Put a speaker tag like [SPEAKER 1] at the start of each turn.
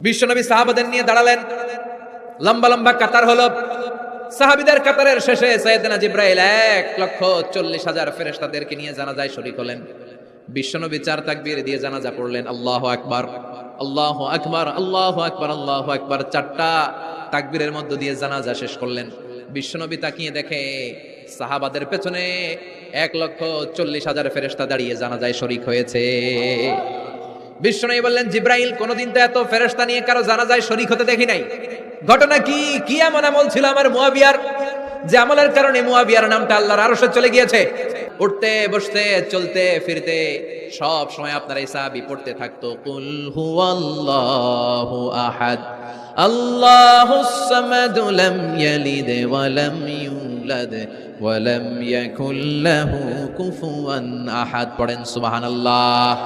[SPEAKER 1] বিশ্বনবী সাহাবাদের নিয়ে দাঁড়ালেন, লম্বা লম্বা কাতার হলো। সাহাবীদের কাতারের শেষে সাইয়েদনা জিবরাইল 1,40,000 ফেরেশতাদেরকে নিয়ে জানাজায় শরীক হলেন। বিশ্বনবী 4 তাকবীর দিয়ে জানাজা পড়লেন, আল্লাহু আকবার, আল্লাহু আকবার, আল্লাহু আকবার, আল্লাহু আকবার। 4টা তাকবীরের মধ্য দিয়ে জানাজা শেষ করলেন। বিশ্বনবী তাকিয়ে দেখে সাহাবাদের পেছনে 1,40,000 ফেরেশতা দাঁড়িয়ে জানাজায় শরীক হয়েছে। বিশ্বনবী বললেন, জিবরাইল, কোনদিন তো এত ফেরেশতা নিয়ে কারো জানাজায় শরীক হতে দেখি নাই। ঘটনা কি? কি এমন আমল ছিল আমার মুয়াবিয়ার, যে আমলের কারণে মুয়াবিয়ার নামটা আল্লাহর আরশে চলে গিয়েছে? উঠতে বসতে চলতে ফিরতে সব সময় আপনার এই সাহাবী পড়তে থাকতো, কুল হুয়াল্লাহু আহাদ, আল্লাহুস সামাদ, লাম ইয়ালিদ ওয়া লাম ইউলাদ ওয়া লাম ইয়াকুল লাহু কুফুয়ান আহাদ। পড়েন সুবহানাল্লাহ।